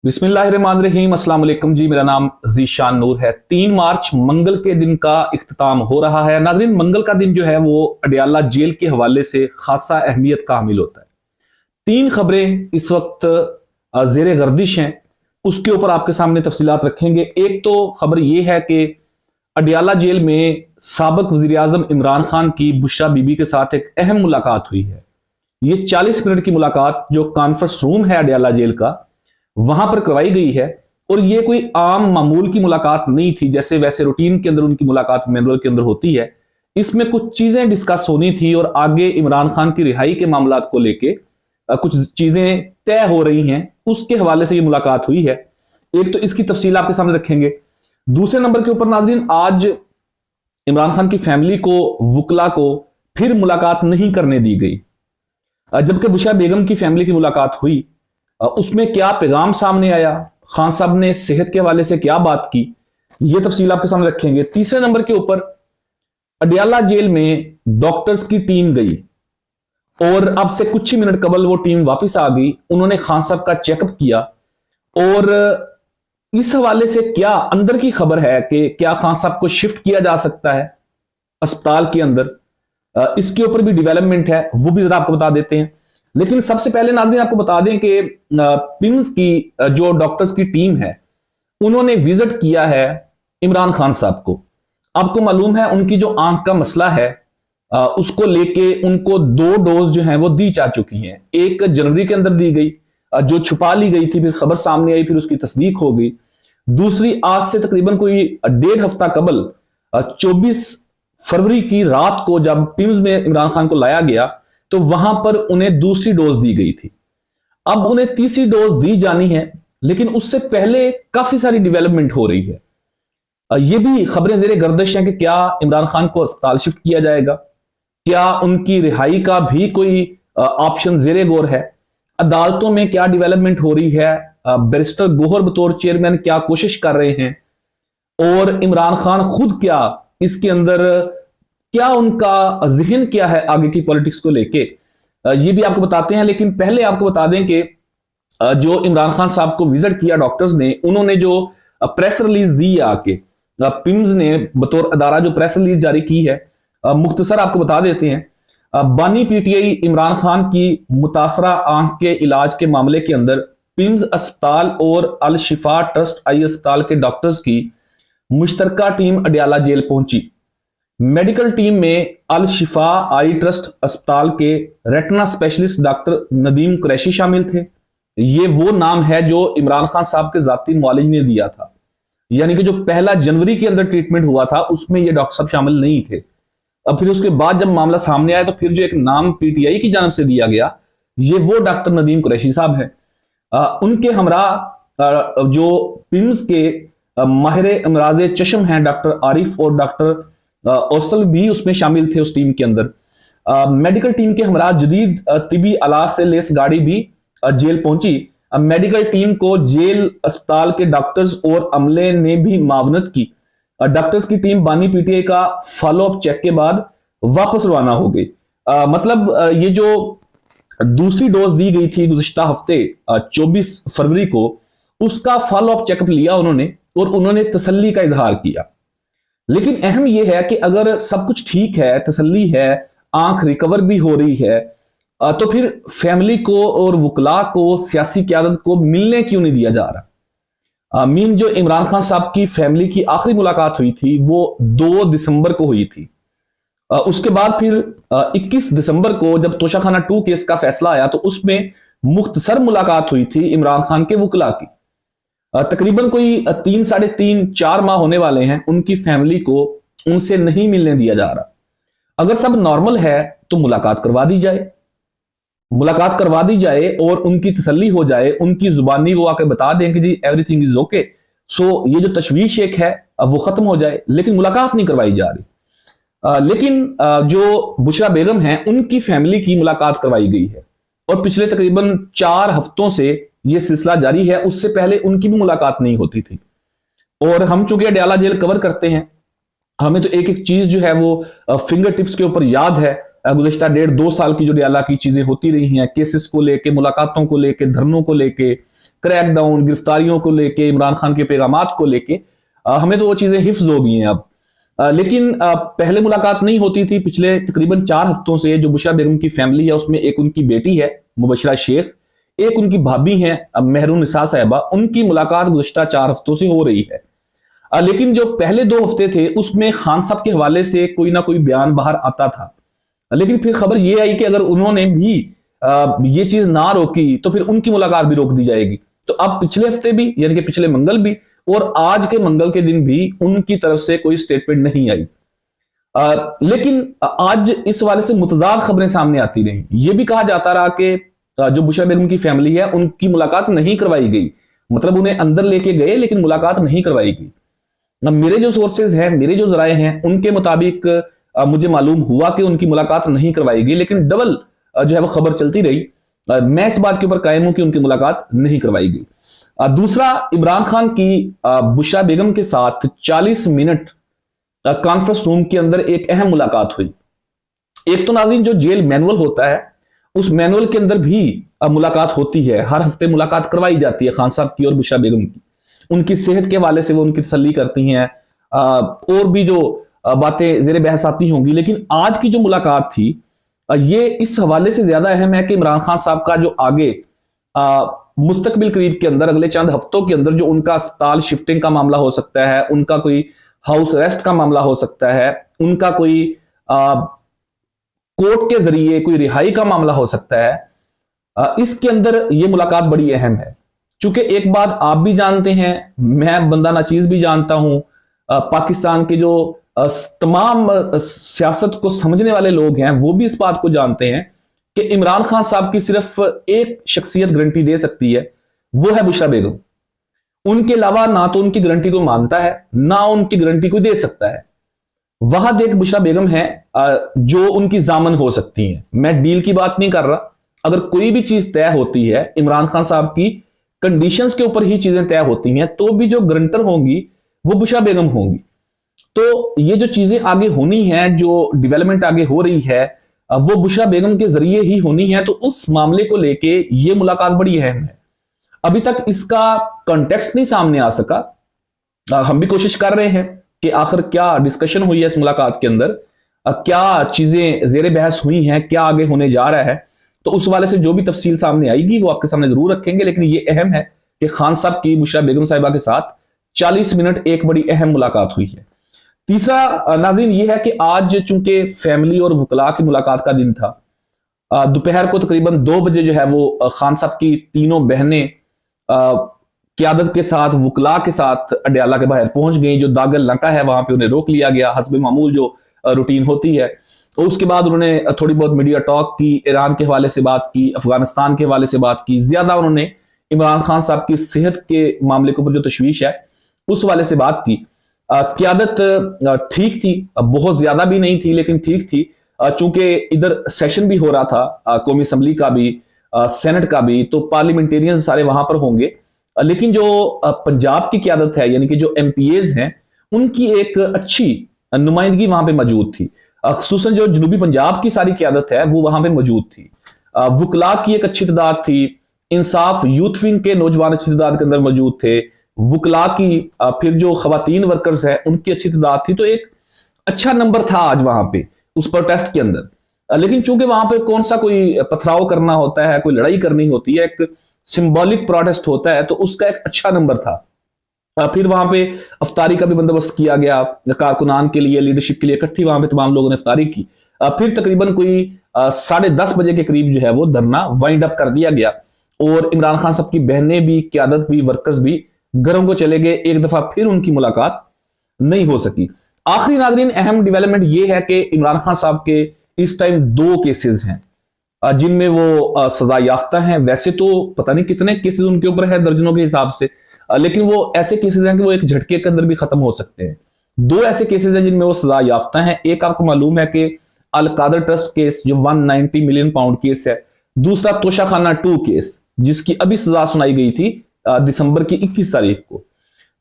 बिस्मिल्लाहिर्रहमानिर्रहीम। अस्सलाम वालेकुम जी, मेरा नाम ज़ीशान नूर है। 3 मार्च मंगल के दिन का इख्तिताम हो रहा है। नाज़रीन, मंगल का दिन जो है वो अडयाला जेल के हवाले से खासा अहमियत का हामिल होता है। 3 खबरें इस वक्त ज़ेरे गर्दिश हैं, उसके ऊपर आपके सामने तफसीलात रखेंगे। एक तो खबर यह है कि अडयाला जेल में साबिक वज़ीर आज़म इमरान खान की बुशरा बीबी के साथ एक अहम मुलाकात हुई है। ये 40 मिनट की मुलाकात जो कॉन्फ्रेंस रूम है अडयाला जेल का, वहां पर करवाई गई है। और ये कोई आम मामूल की मुलाकात नहीं थी, जैसे वैसे रूटीन के अंदर उनकी मुलाकात मैनुअल के अंदर होती है। इसमें कुछ चीजें डिस्कस होनी थी और आगे इमरान खान की रिहाई के मामलात को लेके कुछ चीजें तय हो रही हैं, उसके हवाले से ये मुलाकात हुई है। एक तो इसकी तफसील आपके सामने रखेंगे। दूसरे नंबर के ऊपर नाज़रीन, आज इमरान खान की फैमिली को, वुकला को फिर मुलाकात नहीं करने दी गई, जबकि बुशरा बेगम की फैमिली की मुलाकात हुई। उसमें क्या पैगाम सामने आया, खान साहब ने सेहत के हवाले से क्या बात की, यह तफसील आपके सामने रखेंगे। तीसरे नंबर के ऊपर अडयाला जेल में डॉक्टर्स की टीम गई और अब से कुछ ही मिनट कबल वो टीम वापस आ गई। उन्होंने खान साहब का चेकअप किया और इस हवाले से क्या अंदर की खबर है कि क्या खान साहब को शिफ्ट किया जा सकता है अस्पताल के अंदर, इसके ऊपर भी डेवलपमेंट है, वो भी जरा आपको बता देते हैं। लेकिन सबसे पहले नाज़रीन आपको बता दें कि पिम्स की जो डॉक्टर्स की टीम है, उन्होंने विजिट किया है इमरान खान साहब को। आपको मालूम है उनकी जो आंख का मसला है, उसको लेके उनको 2 डोज जो हैं वो दी जा चुकी हैं। एक जनवरी के अंदर दी गई, जो छुपा ली गई थी, फिर खबर सामने आई, फिर उसकी तस्दीक हो गई। दूसरी आज से तकरीबन कोई 1.5 हफ्ता कबल 24 फरवरी की रात को जब पिम्स में इमरान खान को लाया गया तो वहां पर उन्हें दूसरी डोज दी गई थी। अब उन्हें तीसरी डोज दी जानी है, लेकिन उससे पहले काफी सारी डेवलपमेंट हो रही है। यह भी खबरें ज़ेरे गर्दिश हैं कि क्या इमरान खान को अस्पताल शिफ्ट किया जाएगा, क्या उनकी रिहाई का भी कोई ऑप्शन ज़ेरे गौर है। अदालतों में क्या डेवलपमेंट हो रही है, बैरिस्टर गोहर बतौर चेयरमैन क्या कोशिश कर रहे हैं, और इमरान खान खुद क्या इसके अंदर, क्या उनका जहन क्या है आगे की पॉलिटिक्स को लेके, ये भी आपको बताते हैं। लेकिन पहले आपको बता दें कि जो इमरान खान साहब को विजिट किया डॉक्टर्स ने, उन्होंने जो प्रेस रिलीज दी आके, पिम्स ने बतौर अदारा जो प्रेस रिलीज जारी की है, मुख्तसर आपको बता देते हैं। बानी पीटीआई इमरान खान की मुतासरा आंख के इलाज के मामले के अंदर पिम्स अस्पताल और अल शिफा ट्रस्ट आई अस्पताल के डॉक्टर्स की मुश्तरका टीम अडयाला जेल पहुंची। मेडिकल टीम में अल शिफा आई ट्रस्ट अस्पताल के retina specialist doctor Nadeem Qureshi शामिल थे। ये वो नाम है जो इमरान खान साहब के जाती मुआलिज ने दिया था, यानी कि जो 1 जनवरी के अंदर ट्रीटमेंट हुआ था उसमें ये डॉक्टर साहब शामिल नहीं थे। अब फिर उसके बाद जब मामला सामने आया तो फिर जो एक नाम पीटीआई की जानब से दिया गया, ये वो डॉक्टर नदीम कुरैशी साहब हैं। उनके हमरा जो पिम्स के माहिर अमराज चश्म हैं डॉक्टर आरिफ और डॉक्टर औसल भी उसमें शामिल थे उस टीम के अंदर। मेडिकल टीम के हमरा जदीद तिबी आलात से लेस गाड़ी भी जेल पहुंची। मेडिकल टीम को जेल अस्पताल के डॉक्टर्स और अमले ने भी मावनत की। डॉक्टर्स की टीम बानी पीटीआई का फॉलोअप चेक के बाद वापस रवाना हो गई। मतलब ये जो दूसरी डोज दी गई थी गुज़िश्ता हफ्ते 24 फरवरी को, उसका फॉलोअप चेकअप लिया उन्होंने और उन्होंने तसल्ली का इजहार किया। लेकिन अहम यह है कि अगर सब कुछ ठीक है, तसल्ली है, आंख रिकवर भी हो रही है, तो फिर फैमिली को और वुकला को, सियासी क़यादत को मिलने क्यों नहीं दिया जा रहा। मीन जो इमरान खान साहब की फैमिली की आखिरी मुलाकात हुई थी वो 2 दिसंबर को हुई थी। उसके बाद फिर 21 दिसंबर को जब तोशाखाना 2 केस का फैसला आया तो उसमें मुख्तसर मुलाकात हुई थी इमरान खान के वुकला की। तकरीबन कोई 3, साढ़े 3, 4 माह होने वाले हैं उनकी फैमिली को उनसे नहीं मिलने दिया जा रहा। अगर सब नॉर्मल है तो मुलाकात करवा दी जाए, मुलाकात करवा दी जाए और उनकी तसल्ली हो जाए, उनकी जुबानी वो आके बता दें कि जी एवरीथिंग इज ओके, सो ये जो तशवीश एक है वो खत्म हो जाए। लेकिन मुलाकात नहीं करवाई जा रही। लेकिन जो बुशरा बेगम है उनकी फैमिली की मुलाकात करवाई गई है और पिछले तकरीबन 4 हफ्तों से यह सिलसिला जारी है। उससे पहले उनकी भी मुलाकात नहीं होती थी। और हम चूंकि अडयाला जेल कवर करते हैं, हमें तो एक एक चीज जो है वो फिंगर टिप्स के ऊपर याद है। गुज़श्ता 1.5-2 साल की जो अडयाला की चीजें होती रही हैं, केसेस को लेके, मुलाकातों को लेके, धरनों को लेके, क्रैकडाउन, गिरफ्तारियों को लेके, इमरान खान के पैगामात को लेके, हमें तो वो चीजें हिफ्ज हो गई हैं अब। लेकिन पहले मुलाकात नहीं होती थी। पिछले तकरीबन 4 हफ्तों से जो बुशरा बेगम की फैमिली है उसमें एक उनकी बेटी है मुबशरा शेख, एक उनकी भाभी हैं मेहरून निसा साहिबा, उनकी मुलाकात गुज़श्ता 4 हफ्तों से हो रही है। लेकिन जो पहले 2 हफ्ते थे उसमें खान साहब के हवाले से कोई ना कोई बयान बाहर आता था, लेकिन फिर खबर यह आई कि अगर उन्होंने भी ये चीज ना रोकी तो फिर उनकी मुलाकात भी रोक दी जाएगी। तो अब पिछले हफ्ते भी, यानी कि पिछले मंगल भी और आज के मंगल के दिन भी उनकी तरफ से कोई स्टेटमेंट नहीं आई। लेकिन आज इस वाले से मुतजाद खबरें सामने आती रही। यह भी कहा जाता रहा कि जो बुशरा बेगम की फैमिली है उनकी मुलाकात नहीं करवाई गई, मतलब उन्हें अंदर लेके गए लेकिन मुलाकात नहीं करवाई गई। मेरे जो सोर्सेज हैं, मेरे जो जराए हैं, उनके मुताबिक मुझे मालूम हुआ कि उनकी मुलाकात नहीं करवाई गई, लेकिन डबल जो है वो खबर चलती रही। मैं इस बात के ऊपर कायम हूं कि उनकी मुलाकात नहीं करवाई गई। दूसरा, इमरान खान की बुशरा बेगम के साथ 40 मिनट कॉन्फ्रेंस रूम के अंदर एक अहम मुलाकात हुई। एक तो नाज़रीन जो जेल मैनुअल होता है उस मैनुअल के अंदर भी मुलाकात होती है, हर हफ्ते मुलाकात करवाई जाती है खान साहब की और बुशरा बेगम की। उनकी सेहत के हवाले से वो उनकी तसल्ली करती हैं, और भी जो बातें जेर बहस आती होंगी। लेकिन आज की जो मुलाकात थी ये इस हवाले से ज्यादा अहम है कि इमरान खान साहब का जो आगे मुस्तकबिल करीब के अंदर, अगले चंद हफ्तों के अंदर जो उनका अस्पताल शिफ्टिंग का मामला हो सकता है, उनका कोई हाउस अरेस्ट का मामला हो सकता है, उनका कोई कोर्ट के जरिए कोई रिहाई का मामला हो सकता है, इसके अंदर ये मुलाकात बड़ी अहम है। क्योंकि एक बात आप भी जानते हैं, मैं बंदा नाचीज भी जानता हूं, पाकिस्तान के जो तमाम सियासत को समझने वाले लोग हैं वो भी इस बात को जानते हैं कि इमरान खान साहब की सिर्फ एक शख्सियत गारंटी दे सकती है, वो है बुशरा बेगम। उनके अलावा ना तो उनकी गारंटी को मानता है, ना उनकी गारंटी को दे सकता है। वहां एक बुशरा बेगम है जो उनकी जामन हो सकती है। मैं डील की बात नहीं कर रहा, अगर कोई भी चीज तय होती है इमरान खान साहब की कंडीशंस के ऊपर ही चीजें तय होती हैं, तो भी जो गारंटर होंगी वो बुशरा बेगम होंगी। तो ये जो चीजें आगे होनी है, जो डेवलपमेंट आगे हो रही है, वो बुशरा बेगम के जरिए ही होनी है। तो उस मामले को लेके ये मुलाकात बड़ी अहम है। अभी तक इसका कॉन्टेक्स्ट नहीं सामने आ सका। हम भी कोशिश कर रहे हैं कि आखिर क्या डिस्कशन हुई है इस मुलाकात के अंदर, क्या चीजें जेर बहस हुई हैं, क्या आगे होने जा रहा है। तो उस वाले से जो भी तफसील सामने आएगी वो आपके सामने जरूर रखेंगे। लेकिन ये अहम है कि खान साहब की बुशरा बेगम साहिबा के साथ 40 मिनट एक बड़ी अहम मुलाकात हुई है। तीसरा नाज़रीन ये है कि आज चूंकि फैमिली और वकला की मुलाकात का दिन था, दोपहर को तकरीबन 2 बजे जो है वो खान साहब की तीनों बहनें क़यादत के साथ, वकला के साथ अडयाला के बाहर पहुंच गई। जो दागल लंका है वहां पे उन्हें रोक लिया गया, हस्ब मामूल जो रूटीन होती है। उसके बाद उन्होंने थोड़ी बहुत मीडिया टॉक की, ईरान के हवाले से बात की, अफगानिस्तान के हवाले से बात की। ज्यादा उन्होंने इमरान खान साहब की सेहत के मामले के ऊपर जो तशवीश है उस वाले से बात की। क़यादत ठीक थी, बहुत ज्यादा भी नहीं थी लेकिन ठीक थी, चूंकि इधर सेशन भी हो रहा था कौमी असम्बली का भी, सेनेट का भी, तो पार्लियामेंटेरियन सारे वहां पर होंगे। लेकिन जो पंजाब की क़यादत है, यानी कि जो MPAs हैं, उनकी एक अच्छी नुमाइंदगी वहां पे मौजूद थी। खुसूसन जो जनूबी पंजाब की सारी क़यादत है वो वहां पे मौजूद थी। वकला की एक अच्छी तादाद थी, इंसाफ यूथ विंग के नौजवान अच्छी तादाद के अंदर मौजूद थे, वकला की फिर जो खवातीन वर्कर्स हैं उनकी अच्छी तादाद थी। तो एक अच्छा नंबर था आज वहां पे उस प्रोटेस्ट के अंदर। लेकिन चूंकि वहां पे कौन सा कोई पथराव करना होता है, कोई लड़ाई करनी होती है, एक सिंबॉलिक प्रोटेस्ट होता है, तो उसका एक अच्छा नंबर था। फिर वहां पे अफ्तारी का भी बंदोबस्त किया गया, कारकुनान के लिए, लीडरशिप के लिए इकट्ठी वहां पे तमाम लोगों ने अफ्तारी की। फिर तकरीबन कोई 10:30 बजे के करीब जो है वो धरना वाइंड अप कर दिया गया और इमरान खान साहब की बहनें भी, क़यादत भी, वर्कर्स भी घरों को चले गए। एक दफा फिर उनकी मुलाकात नहीं हो सकी। आखिरी नाज़रीन अहम डेवलपमेंट ये है कि इमरान खान साहब के इस टाइम 2 केसेस हैं जिनमें वो सजा याफ्ता हैं। वैसे तो पता नहीं कितने केसेस उनके ऊपर है दर्जनों के हिसाब से, लेकिन वो ऐसे केसेस हैं कि वो एक झटके के अंदर भी खत्म हो सकते हैं। 2 ऐसे केसेस हैं जिनमें वो सजा याफ्ता हैं। एक आपको मालूम है कि अल कादर ट्रस्ट केस जो 190 मिलियन पाउंड केस है, दूसरा तोशाखाना 2 केस जिसकी अभी सजा सुनाई गई थी दिसंबर की 21 तारीख को।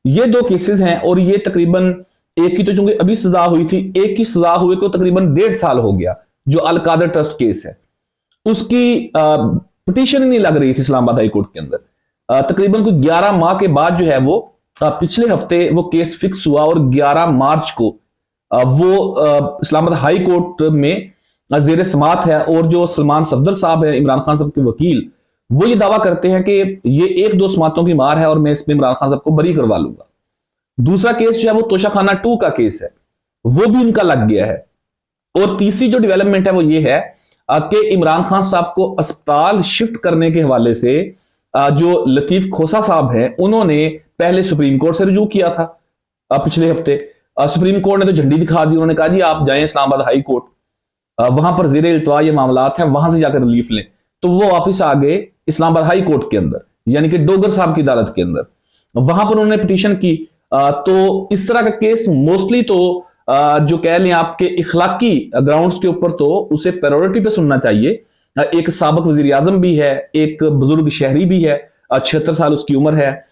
ये 2 केसेस हैं और ये तकरीबन एक की तो चूंकि अभी सजा हुई थी, एक की सजा हुए को तकरीबन 1.5 साल हो गया। जो अल कादर ट्रस्ट केस है, उसकी पिटीशन ही नहीं लग रही थी इस्लामाबाद हाई कोर्ट के अंदर। तकरीबन कुछ 11 माह के बाद जो है वो पिछले हफ्ते वो केस फिक्स हुआ और 11 मार्च को वो इस्लामाबाद हाई कोर्ट में जेर समात है। और जो सलमान सफदर साहब है, इमरान खान साहब के वकील, वो ये दावा करते हैं कि ये 1-2 समातों की मार है और मैं इसमें इमरान खान साहब को बरी करवा लूंगा। दूसरा केस जो है वो तोशाखाना 2 का केस है, वो भी इनका लग गया है। और तीसरी जो डेवलपमेंट है वो ये है कि इमरान खान साहब को अस्पताल शिफ्ट करने के हवाले से जो लतीफ खोसा साहब हैं, उन्होंने पहले सुप्रीम कोर्ट से रुजू किया था पिछले हफ्ते। सुप्रीम कोर्ट ने तो झंडी दिखा दी, उन्होंने कहा जी आप जाएं इस्लामाबाद हाई कोर्ट, वहां पर ज़ेरे इल्तवा ये मामलात हैं, वहां से जाकर रिलीफ लें। तो वो वापस आ गए इस्लामाबाद हाई कोर्ट के अंदर, यानी कि डोगर साहब की अदालत के अंदर। वहां पर उन्होंने पिटीशन की। तो इस तरह का केस मोस्टली तो जो कह लें आपके इखलाकी ग्राउंड्स के ऊपर तो उसे प्रायोरिटी पे सुनना चाहिए। एक साबिक वजीर आजम भी है, एक बुजुर्ग शहरी भी है, 76 साल उसकी उम्र है,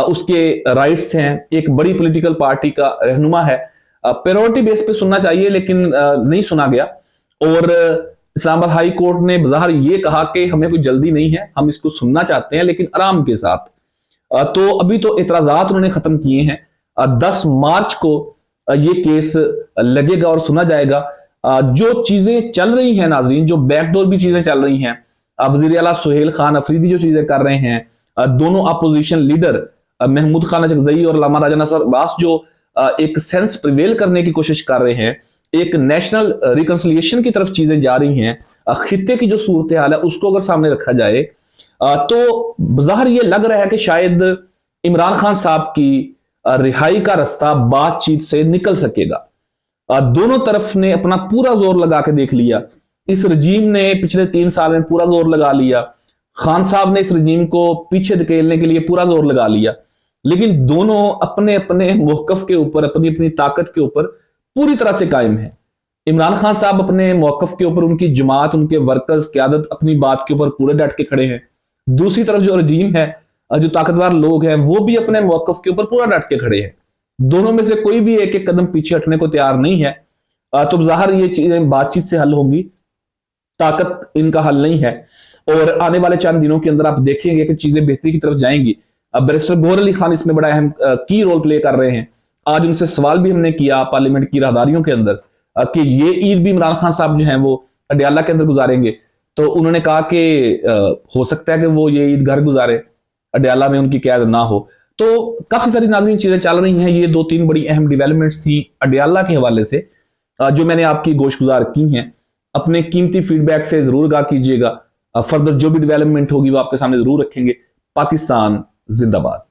उसके राइट्स हैं, एक बड़ी पॉलिटिकल पार्टी का रहनुमा है। प्रायोरिटी बेस पे सुनना चाहिए, लेकिन नहीं सुना गया। और इस्लामाबाद हाई कोर्ट ने बज़ाहिर ये कहा कि हमें कोई जल्दी नहीं है, हम इसको सुनना चाहते हैं लेकिन आराम के साथ। तो अभी तो एतराजात उन्होंने खत्म किए हैं। 10 मार्च को ये केस लगेगा और सुना जाएगा। जो चीजें चल रही हैं नाज़रीन, जो बैकडोर भी चीजें चल रही हैं, वज़ीर आला सुहेल खान अफरीदी जो चीजें कर रहे हैं, दोनों अपोजिशन लीडर महमूद खान अचकज़ई और अल्लामा राजा नसर अब्बास जो एक सेंस प्रिवेल करने की कोशिश कर रहे हैं, एक नेशनल रिकंसिलिएशन की तरफ चीजें जा रही हैं, खित्ते की जो सूरत हाल है उसको अगर सामने रखा जाए तो बज़ाहिर ये लग रहा है कि शायद इमरान खान साहब की रिहाई का रास्ता बातचीत से निकल सकेगा। दोनों तरफ ने अपना पूरा जोर लगा के देख लिया। इस रजीम ने पिछले 3 साल में पूरा जोर लगा लिया, खान साहब ने इस रजीम को पीछे धकेलने के लिए पूरा जोर लगा लिया, लेकिन दोनों अपने अपने मौकफ के ऊपर, अपनी अपनी ताकत के ऊपर पूरी तरह से कायम है। इमरान खान साहब अपने मौकफ के ऊपर, उनकी जमात, उनके वर्कर्स, क़यादत अपनी बात के ऊपर पूरे डट के खड़े हैं। दूसरी तरफ जो रजीम है, जो ताकतवर लोग हैं, वो भी अपने मौकफ के ऊपर पूरा डट के खड़े हैं। दोनों में से कोई भी एक एक कदम पीछे हटने को तैयार नहीं है। तो ज़ाहिर ये चीजें बातचीत से हल होगी, ताकत इनका हल नहीं है। और आने वाले चंद दिनों के अंदर आप देखेंगे कि चीजें बेहतरी की तरफ जाएंगी। अब बैरिस्टर गौहर अली खान इसमें बड़ा अहम की रोल प्ले कर रहे हैं। आज उनसे सवाल भी हमने किया पार्लियामेंट की राहदारियों के अंदर कि ये ईद भी इमरान खान साहब जो हैं वो अडियाला के अंदर गुजारेंगे। तो उन्होंने कहा कि हो सकता है कि वो ये ईद घर गुजारे, अडियाला में उनकी क़यादत ना हो। तो काफी सारी नाज़रीन चीजें चल रही हैं। ये 2-3 बड़ी अहम डेवलपमेंट्स थी अडियाला के हवाले से जो मैंने आपकी गोशगुजार की हैं। अपने कीमती फीडबैक से जरूर आगाह कीजिएगा। फर्दर जो भी डेवलपमेंट होगी वो आपके सामने जरूर रखेंगे। पाकिस्तान जिंदाबाद।